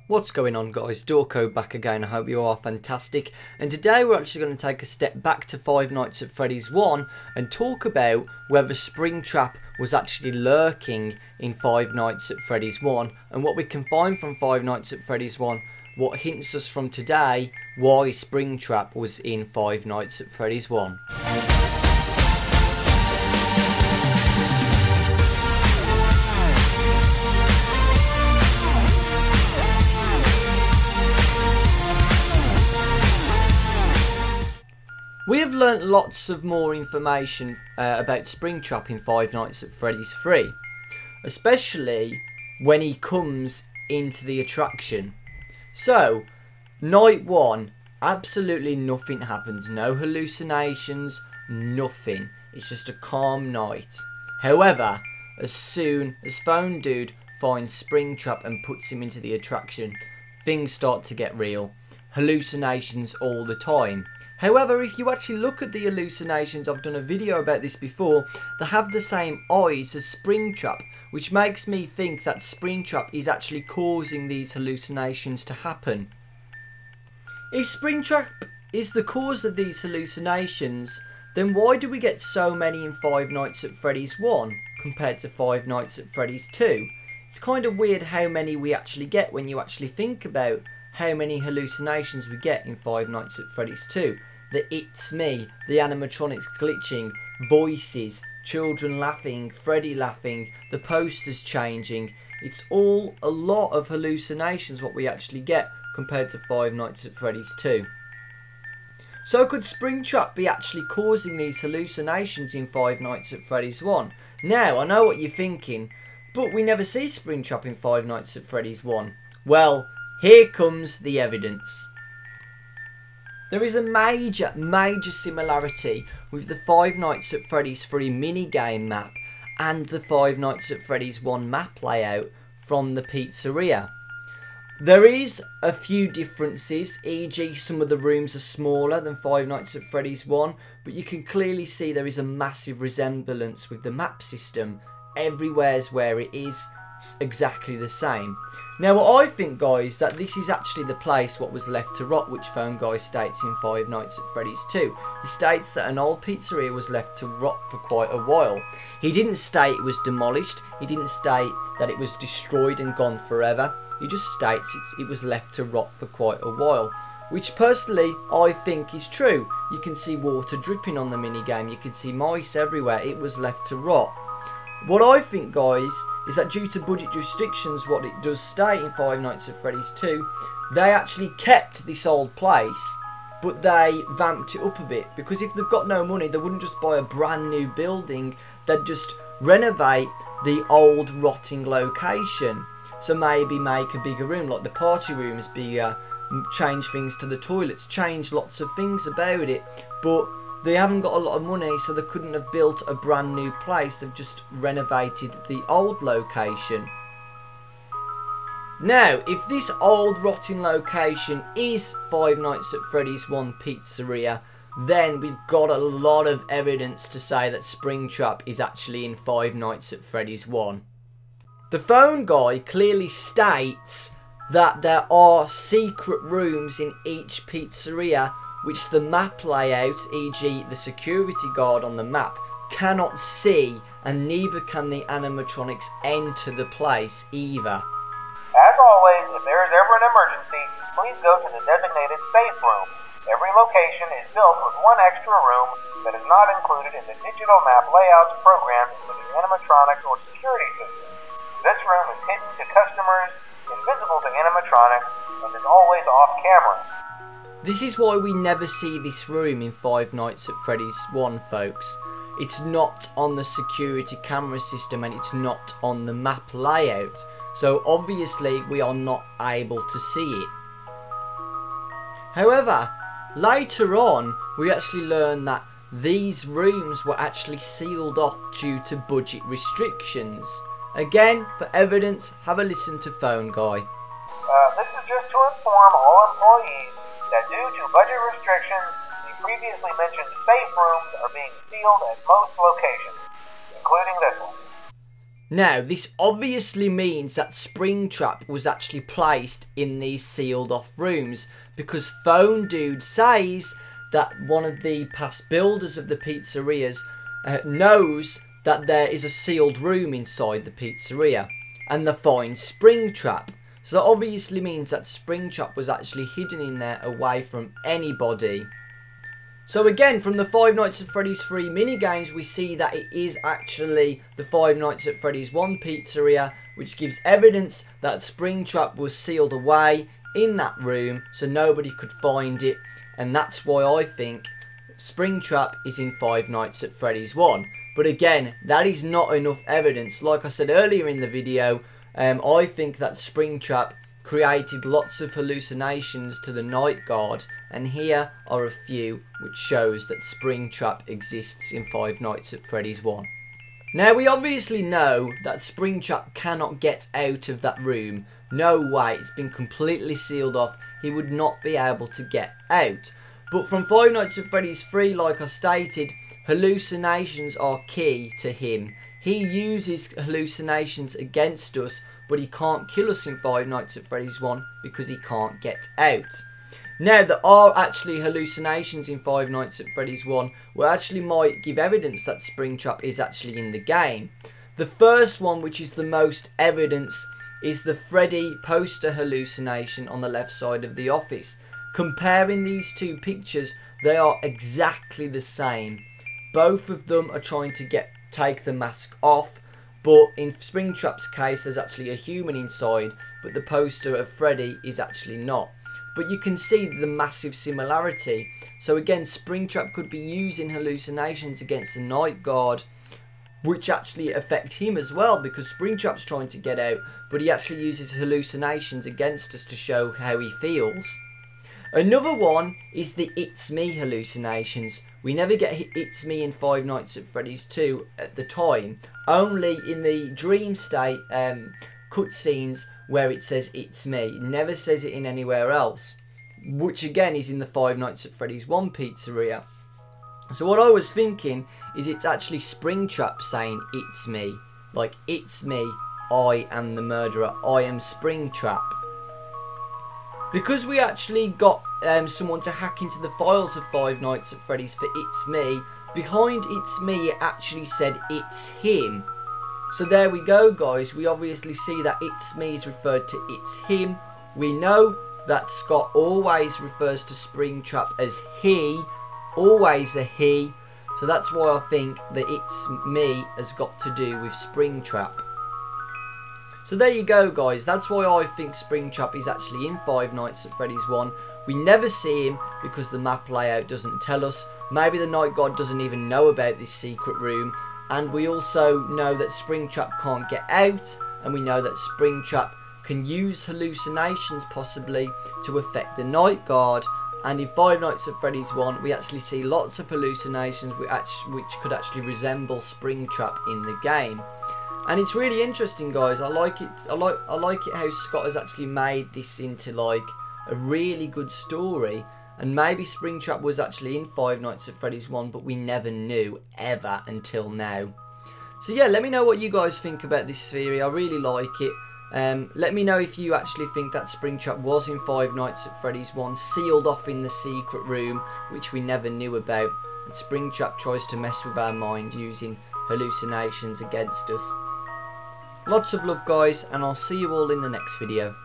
What's going on, guys? Dawkbro back again. I hope you are fantastic. And today we're actually going to take a step back to Five Nights at Freddy's 1 and talk about whether Springtrap was actually lurking in Five Nights at Freddy's 1 and what we can find from Five Nights at Freddy's 1, what hints us from today why Springtrap was in Five Nights at Freddy's 1. We have learnt lots of more information about Springtrap in Five Nights at Freddy's 3, especially when he comes into the attraction. So, night 1, absolutely nothing happens, no hallucinations, nothing. It's just a calm night. However, as soon as Phone Dude finds Springtrap and puts him into the attraction, things start to get real. Hallucinations all the time. However, if you actually look at the hallucinations, I've done a video about this before, they have the same eyes as Springtrap, which makes me think that Springtrap is actually causing these hallucinations to happen. If Springtrap is the cause of these hallucinations, then why do we get so many in Five Nights at Freddy's 1 compared to Five Nights at Freddy's 2? It's kind of weird how many we actually get when you actually think about how many hallucinations we get in Five Nights at Freddy's 2. The "it's me", the animatronics glitching, voices, children laughing, Freddy laughing, the posters changing. It's all a lot of hallucinations what we actually get compared to Five Nights at Freddy's 2. So could Springtrap be actually causing these hallucinations in Five Nights at Freddy's 1? Now, I know what you're thinking, but we never see Springtrap in Five Nights at Freddy's 1. Well, here comes the evidence. There is a major similarity with the Five Nights at Freddy's 3 minigame map and the Five Nights at Freddy's 1 map layout from the pizzeria. There is a few differences, e.g. some of the rooms are smaller than Five Nights at Freddy's 1, but you can clearly see there is a massive resemblance with the map system. Everywhere's where it is exactly the same. Now what I think, guys, that this is actually the place what was left to rot, which Phone Guy states in Five Nights at Freddy's 2. He states that an old pizzeria was left to rot for quite a while. He didn't state it was demolished, he didn't state that it was destroyed and gone forever. He just states it was left to rot for quite a while, which personally I think is true. You can see water dripping on the minigame, you can see mice everywhere. It was left to rot. What I think, guys, is that due to budget restrictions, what it does state in Five Nights at Freddy's 2, they actually kept this old place, but they vamped it up a bit. Because if they've got no money, they wouldn't just buy a brand new building, they'd just renovate the old rotting location. So maybe make a bigger room, like the party rooms bigger, change things to the toilets, change lots of things about it, but they haven't got a lot of money, so they couldn't have built a brand new place. They've just renovated the old location. Now, if this old rotting location is Five Nights at Freddy's 1 pizzeria, then we've got a lot of evidence to say that Springtrap is actually in Five Nights at Freddy's 1. The Phone Guy clearly states that there are secret rooms in each pizzeria which the map layout, e.g. the security guard on the map, cannot see, and neither can the animatronics enter the place either. As always, if there is ever an emergency, please go to the designated safe room. Every location is built with one extra room that is not included in the digital map layouts programmed into the animatronics or security system. This room is hidden to customers, invisible to animatronics, and is always off camera. This is why we never see this room in Five Nights at Freddy's 1, folks. It's not on the security camera system and it's not on the map layout. So obviously we are not able to see it. However, later on we actually learn that these rooms were actually sealed off due to budget restrictions. Again, for evidence, have a listen to Phone Guy. This is just to inform all employees that due to budget restrictions, the previously mentioned safe rooms are being sealed at most locations, including this one. Now, this obviously means that Springtrap was actually placed in these sealed off rooms, because Phone Dude says that one of the past builders of the pizzerias knows that there is a sealed room inside the pizzeria, and they find Springtrap. So that obviously means that Springtrap was actually hidden in there away from anybody. So again, from the Five Nights at Freddy's 3 minigames, we see that it is actually the Five Nights at Freddy's 1 pizzeria, which gives evidence that Springtrap was sealed away in that room so nobody could find it, and that's why I think Springtrap is in Five Nights at Freddy's 1. But again, that is not enough evidence. Like I said earlier in the video, I think that Springtrap created lots of hallucinations to the night guard, and here are a few which shows that Springtrap exists in Five Nights at Freddy's 1. Now, we obviously know that Springtrap cannot get out of that room. No way, it's been completely sealed off. He would not be able to get out. But from Five Nights at Freddy's 3, like I stated, hallucinations are key to him. He uses hallucinations against us, but he can't kill us in Five Nights at Freddy's 1 because he can't get out. Now, there are actually hallucinations in Five Nights at Freddy's 1 which actually might give evidence that Springtrap is actually in the game. The first one, which is the most evidence, is the Freddy poster hallucination on the left side of the office. Comparing these two pictures, they are exactly the same. Both of them are trying to take the mask off, but in Springtrap's case there's actually a human inside, but the poster of Freddy is actually not. But you can see the massive similarity. So again, Springtrap could be using hallucinations against the night guard, which actually affect him as well, because Springtrap's trying to get out, but he actually uses hallucinations against us to show how he feels. Another one is the It's Me hallucinations. We never get It's Me in Five Nights at Freddy's 2 at the time, only in the dream state cutscenes where it says It's Me. It never says it in anywhere else, which again is in the Five Nights at Freddy's 1 pizzeria. So what I was thinking is it's actually Springtrap saying It's Me. Like, it's me, I am the murderer, I am Springtrap. Because we actually got someone to hack into the files of Five Nights at Freddy's for It's Me, behind It's Me it actually said It's Him. So there we go, guys. We obviously see that It's Me is referred to It's Him. We know that Scott always refers to Springtrap as he, always a he. So that's why I think that It's Me has got to do with Springtrap. So there you go, guys. That's why I think Springtrap is actually in Five Nights at Freddy's 1. We never see him because the map layout doesn't tell us. Maybe the night guard doesn't even know about this secret room. And we also know that Springtrap can't get out. And we know that Springtrap can use hallucinations possibly to affect the night guard. And in Five Nights at Freddy's 1, we actually see lots of hallucinations which could actually resemble Springtrap in the game. And it's really interesting, guys. I like it. I like it how Scott has actually made this into like a really good story. And maybe Springtrap was actually in Five Nights at Freddy's 1, but we never knew ever until now. So yeah, let me know what you guys think about this theory. I really like it. Let me know if you actually think that Springtrap was in Five Nights at Freddy's 1, sealed off in the secret room, which we never knew about. And Springtrap tries to mess with our mind using hallucinations against us. Lots of love, guys, and I'll see you all in the next video.